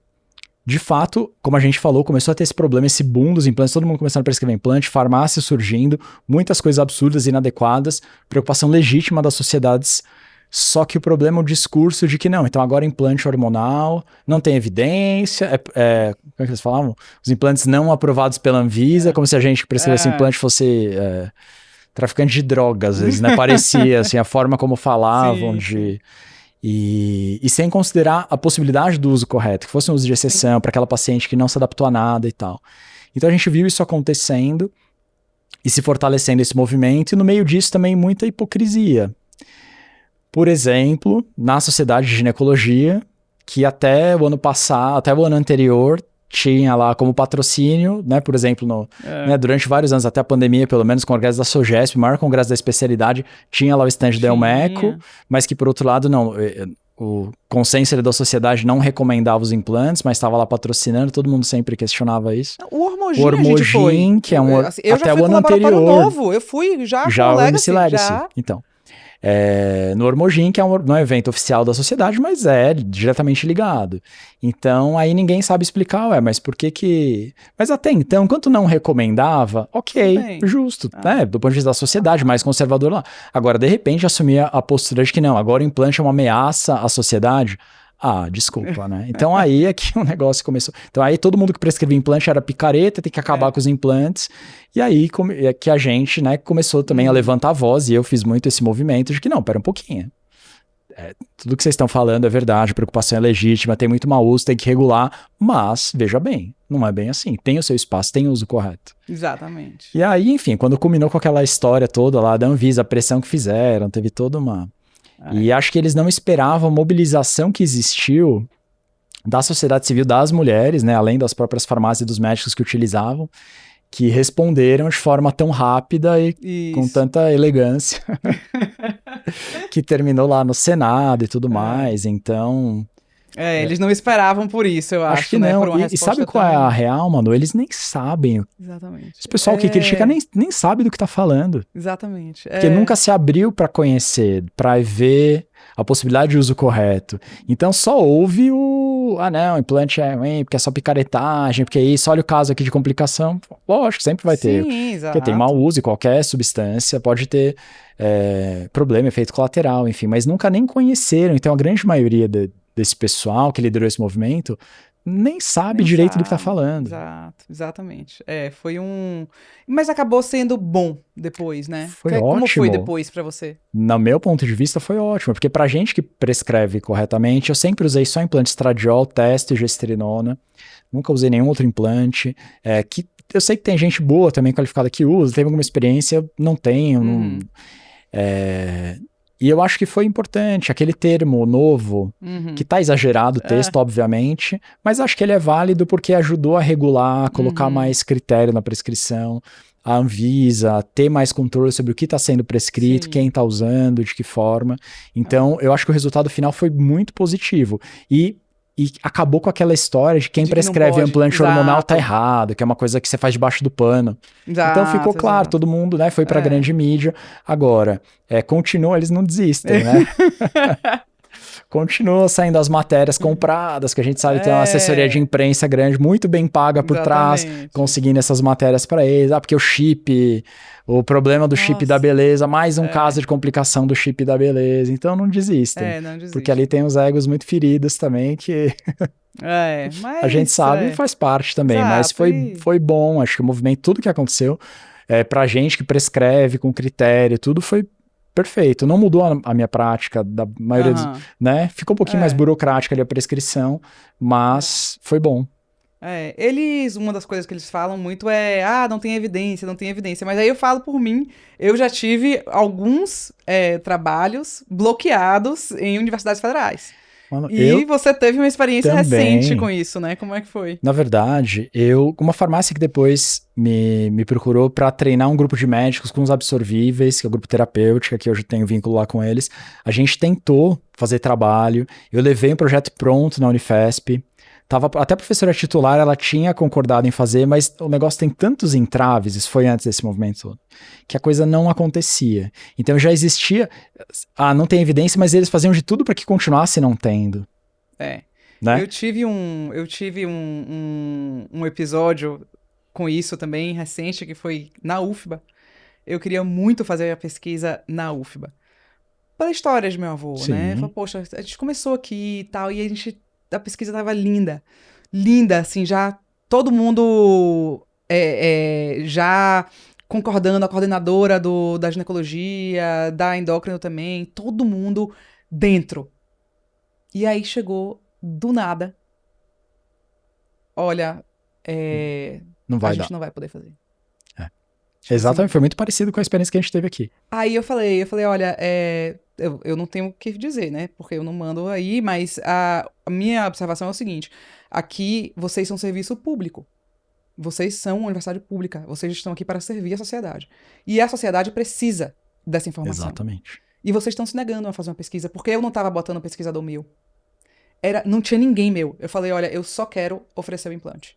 Speaker 2: de fato, como a gente falou, começou a ter esse problema, esse boom dos implantes, todo mundo começando a prescrever implante, farmácia surgindo, muitas coisas absurdas e inadequadas, preocupação legítima das sociedades. Só que o problema é o discurso de que não, então agora implante hormonal, não tem evidência, como é que eles falavam? Os implantes não aprovados pela Anvisa, como se a gente que prescrevesse implante fosse traficante de drogas, às vezes, né? Parecia, assim, a forma como falavam e sem considerar a possibilidade do uso correto, que fosse um uso de exceção para aquela paciente que não se adaptou a nada e tal. Então a gente viu isso acontecendo e se fortalecendo esse movimento, e no meio disso também muita hipocrisia. Por exemplo, na Sociedade de Ginecologia, que até o ano passado, até o ano anterior, tinha lá como patrocínio, né, por exemplo, né, durante vários anos, até a pandemia, pelo menos, com o congresso da SOGESP, o maior congresso da especialidade, tinha lá o stand da Elmeco, mas que, por outro lado, não, o consenso da sociedade não recomendava os implantes, mas estava lá patrocinando, todo mundo sempre questionava isso.
Speaker 1: O Hormogin,
Speaker 2: que é
Speaker 1: assim, eu
Speaker 2: até
Speaker 1: já fui
Speaker 2: o ano anterior.
Speaker 1: Novo, eu fui já com o Legacy,
Speaker 2: Legacy. Então, no Hormogin, que não é um evento oficial da sociedade, mas é diretamente ligado. Então, aí ninguém sabe explicar, mas por que... Mas até então, enquanto não recomendava, ok,
Speaker 1: Bem,
Speaker 2: justo, né? Do ponto de vista da sociedade, mais conservador lá. Agora, de repente, assumia a postura de que não, agora o implante é uma ameaça à sociedade. Ah, desculpa, né? Então aí é que o negócio começou. Então aí todo mundo que prescrevia implante era picareta, tem que acabar com os implantes. E aí é que a gente, né, começou também a levantar a voz, e eu fiz muito esse movimento de que não, pera um pouquinho. Tudo que vocês estão falando é verdade, a preocupação é legítima, tem muito mau uso, tem que regular, mas, veja bem, não é bem assim. Tem o seu espaço, tem o uso correto.
Speaker 1: Exatamente.
Speaker 2: E aí, enfim, quando culminou com aquela história toda lá da Anvisa, a pressão que fizeram, teve toda uma... E acho que eles não esperavam a mobilização que existiu da sociedade civil, das mulheres, né, além das próprias farmácias e dos médicos que utilizavam, que responderam de forma tão rápida e com tanta elegância, que terminou lá no Senado e tudo mais, então...
Speaker 1: eles não esperavam por isso, eu acho,
Speaker 2: que
Speaker 1: né?
Speaker 2: não.
Speaker 1: Por uma
Speaker 2: E sabe qual é a real, mano? Eles nem sabem.
Speaker 1: Exatamente.
Speaker 2: Esse pessoal que critica nem sabe do que tá falando.
Speaker 1: Exatamente.
Speaker 2: Porque nunca se abriu para conhecer, para ver a possibilidade de uso correto. Então só ouve não, implante é ruim, porque é só picaretagem, porque isso, olha o caso aqui de complicação. Lógico, sempre vai ter.
Speaker 1: Exato.
Speaker 2: Porque tem mau uso e qualquer substância pode ter problema, efeito colateral, enfim, mas nunca nem conheceram. Então a grande maioria desse pessoal que liderou esse movimento nem sabe direito do que tá falando.
Speaker 1: Exato, exatamente. Foi mas acabou sendo bom depois, né?
Speaker 2: Foi ótimo.
Speaker 1: Como foi depois pra você?
Speaker 2: No meu ponto de vista foi ótimo, porque pra gente que prescreve corretamente, eu sempre usei só implante estradiol, testo e gestrinona, nunca usei nenhum outro implante, que eu sei que tem gente boa também qualificada que usa, teve alguma experiência, não tenho, e eu acho que foi importante, aquele termo novo, que tá exagerado o texto, obviamente, mas acho que ele é válido porque ajudou a regular, a colocar mais critério na prescrição, a Anvisa ter mais controle sobre o que está sendo prescrito, quem está usando, de que forma. Então, eu acho que o resultado final foi muito positivo. E acabou com aquela história de quem prescreve implante hormonal tá errado, que é uma coisa que você faz debaixo do pano. Então ficou claro, todo mundo, né, foi pra grande mídia. Agora, continua, eles não desistem, né? Continua saindo as matérias compradas, que a gente sabe que tem uma assessoria de imprensa grande, muito bem paga por trás, conseguindo essas matérias para eles. Porque o problema do chip da beleza, mais um caso de complicação do chip da beleza. Então não desistem.
Speaker 1: Não desistem.
Speaker 2: Porque ali tem os egos muito feridos também, que
Speaker 1: mas
Speaker 2: a gente sabe e faz parte também. Mas foi bom, acho que o movimento, tudo que aconteceu, pra gente que prescreve com critério, tudo foi perfeito, não mudou a minha prática da maioria né? Ficou um pouquinho mais burocrática ali a prescrição, mas foi bom.
Speaker 1: Uma das coisas que eles falam muito não tem evidência, não tem evidência. Mas aí eu falo por mim, eu já tive alguns trabalhos bloqueados em universidades federais.
Speaker 2: Mano,
Speaker 1: você teve uma experiência recente com isso, né? Como é que foi?
Speaker 2: Na verdade, uma farmácia que depois me procurou para treinar um grupo de médicos com os absorvíveis, que é o grupo terapêutico, que eu já tenho vínculo lá com eles. A gente tentou fazer trabalho, eu levei um projeto pronto na Unifesp, até a professora titular, ela tinha concordado em fazer, mas o negócio tem tantos entraves, isso foi antes desse movimento todo, que a coisa não acontecia. Então já existia, não tem evidência, mas eles faziam de tudo para que continuasse não tendo. Né?
Speaker 1: Eu tive um episódio com isso também, recente, que foi na UFBA. Eu queria muito fazer a pesquisa na UFBA. Pela história de meu avô, né? Falei, poxa, a gente começou aqui e tal, e a pesquisa tava linda. Linda, assim, já todo mundo já concordando, a coordenadora da ginecologia, da endócrino também, todo mundo dentro. E aí chegou do nada. Olha,
Speaker 2: a
Speaker 1: gente não vai poder fazer.
Speaker 2: Exatamente, foi muito parecido com a experiência que a gente teve aqui.
Speaker 1: Aí eu falei, olha, eu não tenho o que dizer, né? Porque eu não mando aí, mas a minha observação é o seguinte: aqui vocês são serviço público. Vocês são uma universidade pública. Vocês estão aqui para servir a sociedade. E a sociedade precisa dessa informação.
Speaker 2: Exatamente.
Speaker 1: E vocês estão se negando a fazer uma pesquisa, porque eu não estava botando um pesquisador meu. Não tinha ninguém meu. Eu falei, olha, eu só quero oferecer o implante.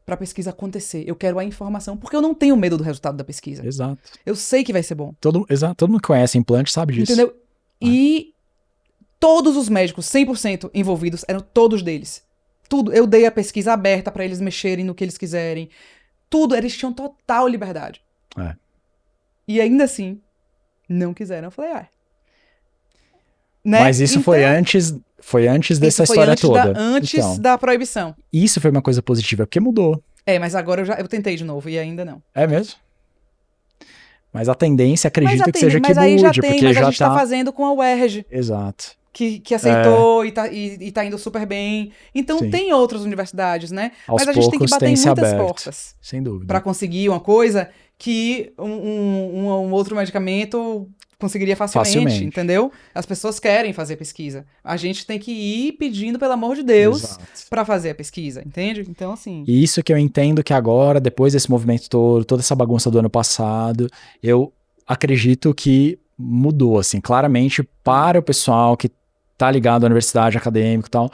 Speaker 1: pra pesquisa acontecer. Eu quero a informação, porque eu não tenho medo do resultado da pesquisa.
Speaker 2: Exato.
Speaker 1: Eu sei que vai ser bom.
Speaker 2: Exato. Todo mundo que conhece implante sabe disso.
Speaker 1: Entendeu? E todos os médicos, 100% envolvidos, eram todos deles. Tudo. Eu dei a pesquisa aberta pra eles mexerem no que eles quiserem. Tudo. Eles tinham total liberdade. E ainda assim, não quiseram. Eu falei, né?
Speaker 2: Mas isso foi antes dessa história toda.
Speaker 1: Antes da proibição.
Speaker 2: Isso foi uma coisa positiva, porque mudou.
Speaker 1: Mas agora eu tentei de novo e ainda não.
Speaker 2: É mesmo? Mas a tendência, acredito que seja que
Speaker 1: mude,
Speaker 2: aí
Speaker 1: porque já a gente tá fazendo com a UERJ.
Speaker 2: Exato.
Speaker 1: Que aceitou e tá indo super bem. Então tem outras universidades, né?
Speaker 2: Mas
Speaker 1: a gente tem que bater em muitas portas.
Speaker 2: Sem dúvida.
Speaker 1: Pra conseguir uma coisa que um outro medicamento conseguiria facilmente, entendeu? As pessoas querem fazer pesquisa. A gente tem que ir pedindo, pelo amor de Deus, pra fazer a pesquisa, entende? Então, assim...
Speaker 2: E isso que eu entendo que agora, depois desse movimento todo, toda essa bagunça do ano passado, eu acredito que mudou, assim, claramente para o pessoal que tá ligado à universidade, acadêmico e tal,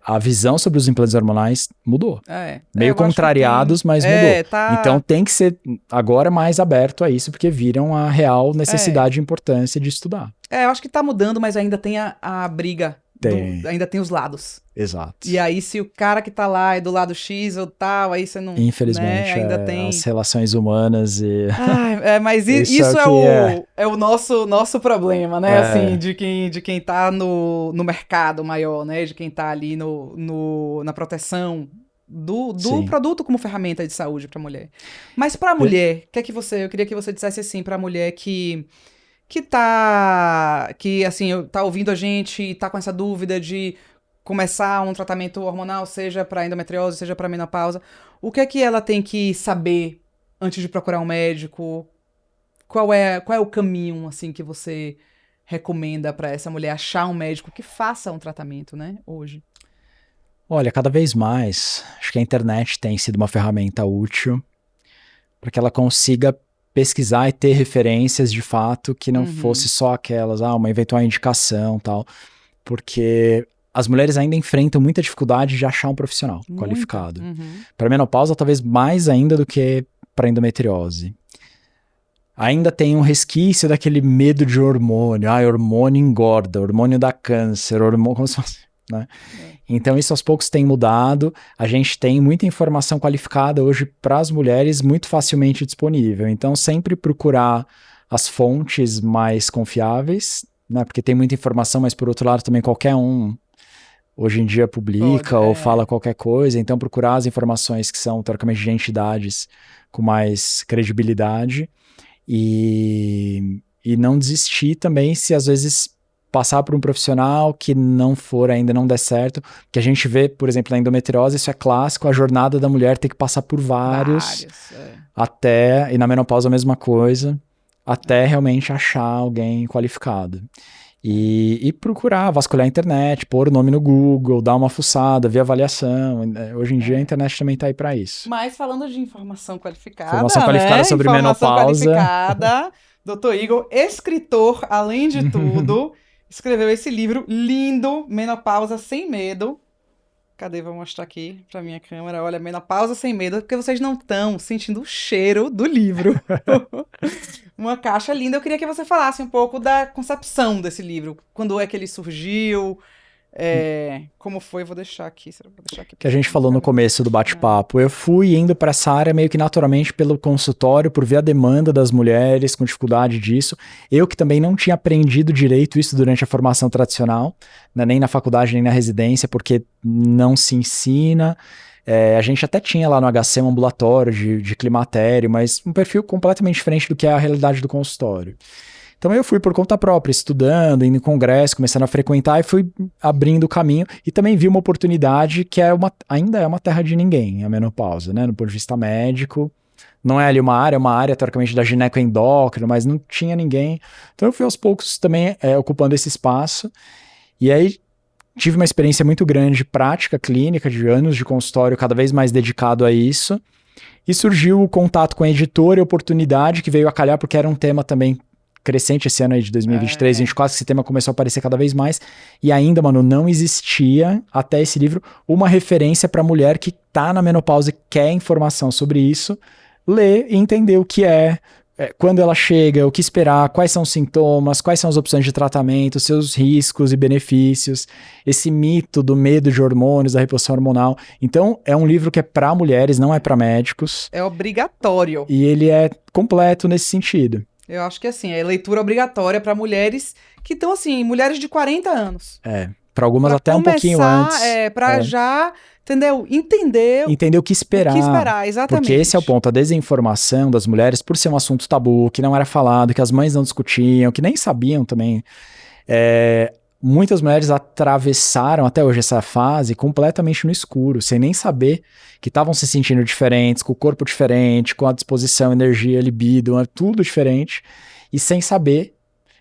Speaker 2: a visão sobre os implantes hormonais mudou. Meio contrariados, mas mudou. Então tem que ser agora mais aberto a isso, porque viram a real necessidade e importância de estudar.
Speaker 1: Eu acho que tá mudando, mas ainda tem a briga. Ainda tem os lados.
Speaker 2: Exato.
Speaker 1: E aí, se o cara que tá lá é do lado X ou tal, aí você não...
Speaker 2: Infelizmente,
Speaker 1: né, ainda tem...
Speaker 2: as relações humanas e...
Speaker 1: mas isso é o nosso problema, né? Assim, de quem tá no mercado maior, né? De quem tá ali na proteção do produto como ferramenta de saúde pra mulher. Mas pra mulher, eu queria que você dissesse assim, pra mulher que tá ouvindo a gente e tá com essa dúvida de começar um tratamento hormonal, seja para endometriose, seja para menopausa, o que é que ela tem que saber antes de procurar um médico? Qual é o caminho, assim, que você recomenda para essa mulher achar um médico que faça um tratamento, né, hoje?
Speaker 2: Olha, cada vez mais, acho que a internet tem sido uma ferramenta útil para que ela consiga pesquisar e ter referências de fato que não fosse só aquelas, uma eventual indicação e tal, porque as mulheres ainda enfrentam muita dificuldade de achar um profissional qualificado. Para menopausa, talvez mais ainda do que para endometriose. Ainda tem um resquício daquele medo de hormônio, hormônio engorda, hormônio dá câncer, como se fosse, né? Então isso aos poucos tem mudado, a gente tem muita informação qualificada hoje para as mulheres muito facilmente disponível, então sempre procurar as fontes mais confiáveis, né? Porque tem muita informação, mas por outro lado também qualquer um hoje em dia publica ou fala qualquer coisa, então procurar as informações que são teoricamente de entidades com mais credibilidade e não desistir também se às vezes passar por um profissional que não der certo, que a gente vê, por exemplo, na endometriose, isso é clássico, a jornada da mulher tem que passar por vários até, e na menopausa a mesma coisa, até realmente achar alguém qualificado. E procurar, vasculhar a internet, pôr o nome no Google, dar uma fuçada, ver avaliação. Hoje em dia a internet também tá aí para isso.
Speaker 1: Mas falando de informação qualificada,
Speaker 2: sobre menopausa.
Speaker 1: Dr. Igor, escritor, além de tudo, escreveu esse livro lindo, Menopausa Sem Medo. Cadê? Vou mostrar aqui pra minha câmera. Olha, Menopausa Sem Medo, porque vocês não estão sentindo o cheiro do livro. Uma caixa linda. Eu queria que você falasse um pouco da concepção desse livro. Quando é que ele surgiu? Como foi? Vou deixar aqui.
Speaker 2: Que a gente falou no começo do bate-papo. Eu fui indo para essa área meio que naturalmente pelo consultório, por ver a demanda das mulheres com dificuldade disso. Eu que também não tinha aprendido direito isso durante a formação tradicional, né, nem na faculdade, nem na residência, porque não se ensina. A gente até tinha lá no HC um ambulatório de climatério, mas um perfil completamente diferente do que é a realidade do consultório. Então eu fui por conta própria, estudando, indo em congresso, começando a frequentar e fui abrindo o caminho. E também vi uma oportunidade que ainda é uma terra de ninguém, a menopausa, né? No ponto de vista médico. Não é ali uma área teoricamente da ginecoendócrina, mas não tinha ninguém. Então eu fui aos poucos também ocupando esse espaço. E aí tive uma experiência muito grande de prática clínica, de anos de consultório, cada vez mais dedicado a isso. E surgiu o contato com a editora e a oportunidade que veio a calhar porque era um tema também crescente esse ano aí de 2023, 2024, esse tema começou a aparecer cada vez mais, e ainda, mano, não existia, até esse livro, uma referência pra mulher que tá na menopausa e quer informação sobre isso, ler e entender o que quando ela chega, o que esperar, quais são os sintomas, quais são as opções de tratamento, seus riscos e benefícios, esse mito do medo de hormônios, da reposição hormonal. Então, é um livro que é para mulheres, não é para médicos.
Speaker 1: É obrigatório.
Speaker 2: E ele é completo nesse sentido.
Speaker 1: Eu acho que assim, é leitura obrigatória para mulheres que estão assim, mulheres de 40 anos.
Speaker 2: Para algumas até um pouquinho antes.
Speaker 1: Para já, entendeu? Entender
Speaker 2: o que esperar.
Speaker 1: O que esperar, exatamente.
Speaker 2: Porque esse é o ponto, a desinformação das mulheres, por ser um assunto tabu, que não era falado, que as mães não discutiam, que nem sabiam também. Muitas mulheres atravessaram até hoje essa fase completamente no escuro, sem nem saber que estavam se sentindo diferentes, com o corpo diferente, com a disposição, energia, libido, tudo diferente, e sem saber.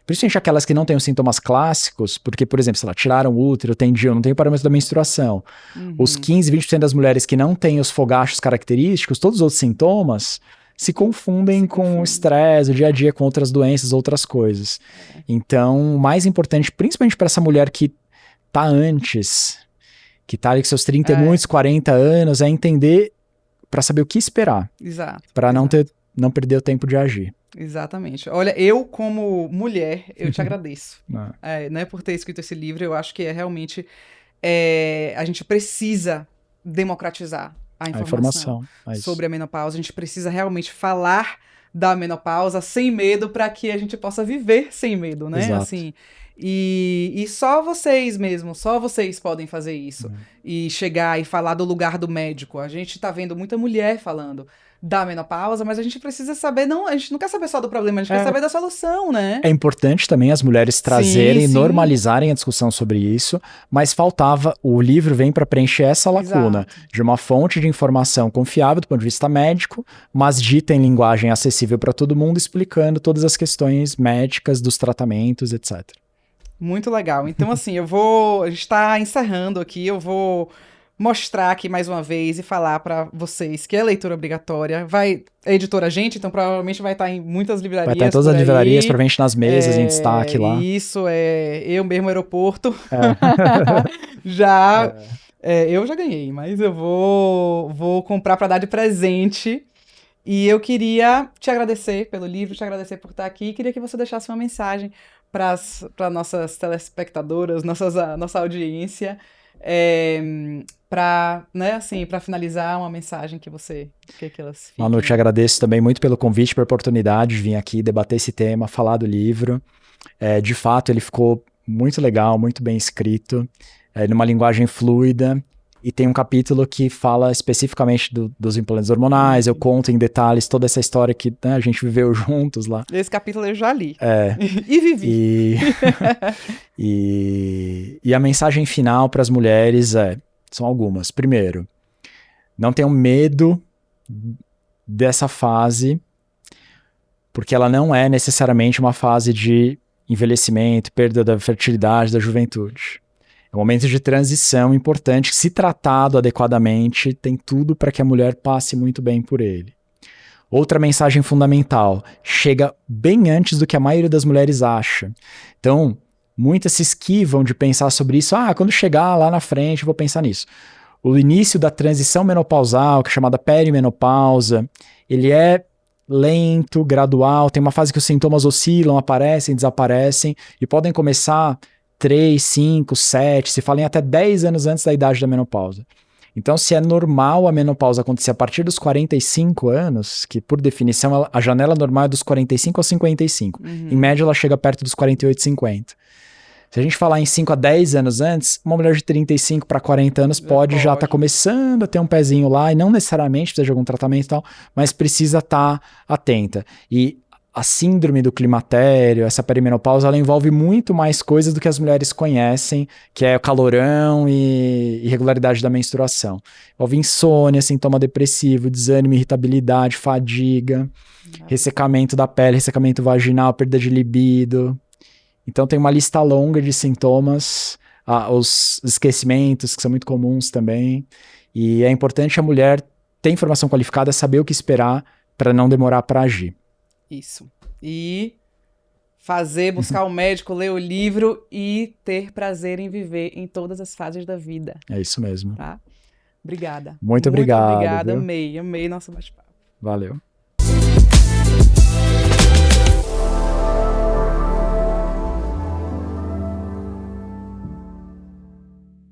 Speaker 2: Principalmente aquelas que não têm os sintomas clássicos, porque, por exemplo, sei lá, tiraram o útero, tem DIU, não tem o parâmetro da menstruação. Os 15, 20% das mulheres que não têm os fogachos característicos, todos os outros sintomas, se confundem com o estresse, o dia a dia, com outras doenças, outras coisas. Então, o mais importante, principalmente para essa mulher que tá antes, que tá ali com seus 30 e muitos, 40 anos, é entender para saber o que esperar.
Speaker 1: Exato.
Speaker 2: Para não perder o tempo de agir.
Speaker 1: Exatamente. Olha, eu como mulher, eu te agradeço, né, por ter escrito esse livro. Eu acho que realmente a gente precisa democratizar a informação sobre a menopausa. A gente precisa realmente falar da menopausa sem medo para que a gente possa viver sem medo, né?
Speaker 2: Exato.
Speaker 1: Assim, e só vocês podem fazer isso. E chegar e falar do lugar do médico. A gente tá vendo muita mulher falando da menopausa, mas a gente precisa saber, a gente não quer saber só do problema, a gente quer saber da solução, né? É
Speaker 2: importante também as mulheres trazerem, normalizarem a discussão sobre isso, mas faltava, o livro vem para preencher essa lacuna de uma fonte de informação confiável do ponto de vista médico, mas dita em linguagem acessível para todo mundo, explicando todas as questões médicas dos tratamentos, etc. Muito legal. Então, assim, a gente está encerrando aqui, eu vou mostrar aqui mais uma vez e falar para vocês que é leitura obrigatória. É editora Gente, então provavelmente vai estar em muitas livrarias. Vai estar em todas as livrarias, provavelmente nas mesas, em destaque lá. Isso, eu mesmo, aeroporto. Eu já ganhei, mas eu vou comprar para dar de presente. E eu queria te agradecer pelo livro, te agradecer por estar aqui. Queria que você deixasse uma mensagem para nossas telespectadoras, nossa audiência, para finalizar, uma mensagem que elas fiquem. Manu, eu te agradeço também muito pelo convite, pela oportunidade de vir aqui debater esse tema, falar do livro. De fato, ele ficou muito legal, muito bem escrito, numa linguagem fluida. E tem um capítulo que fala especificamente dos implantes hormonais, eu conto em detalhes toda essa história que a gente viveu juntos lá. Esse capítulo eu já li. E vivi. E a mensagem final para as mulheres são algumas. Primeiro, não tenham medo dessa fase, porque ela não é necessariamente uma fase de envelhecimento, perda da fertilidade, da juventude. É um momento de transição importante, que se tratado adequadamente, tem tudo para que a mulher passe muito bem por ele. Outra mensagem fundamental, chega bem antes do que a maioria das mulheres acha. Então, muitas se esquivam de pensar sobre isso. Quando chegar lá na frente eu vou pensar nisso. O início da transição menopausal, que é chamada perimenopausa, ele é lento, gradual, tem uma fase que os sintomas oscilam, aparecem, desaparecem, e podem começar 3, 5, 7, se fala em até 10 anos antes da idade da menopausa. Então, se é normal a menopausa acontecer a partir dos 45 anos, que por definição a janela normal é dos 45 aos 55, em média ela chega perto dos 48, 50. Se a gente falar em 5 a 10 anos antes, uma mulher de 35 para 40 anos pode já estar começando a ter um pezinho lá, e não necessariamente precisa de algum tratamento e tal, mas precisa estar atenta. E a síndrome do climatério, essa perimenopausa, ela envolve muito mais coisas do que as mulheres conhecem, que é o calorão e irregularidade da menstruação. Envolve insônia, sintoma depressivo, desânimo, irritabilidade, fadiga, ressecamento da pele, ressecamento vaginal, perda de libido. Então tem uma lista longa de sintomas, os esquecimentos, que são muito comuns também. E é importante a mulher ter informação qualificada, saber o que esperar para não demorar para agir. Isso. E
Speaker 1: buscar o médico, ler o livro e ter prazer em viver em todas as fases da vida.
Speaker 2: É isso mesmo.
Speaker 1: Tá? Obrigada.
Speaker 2: Muito obrigado.
Speaker 1: Obrigada,
Speaker 2: Viu?
Speaker 1: amei nosso bate-papo.
Speaker 2: Valeu.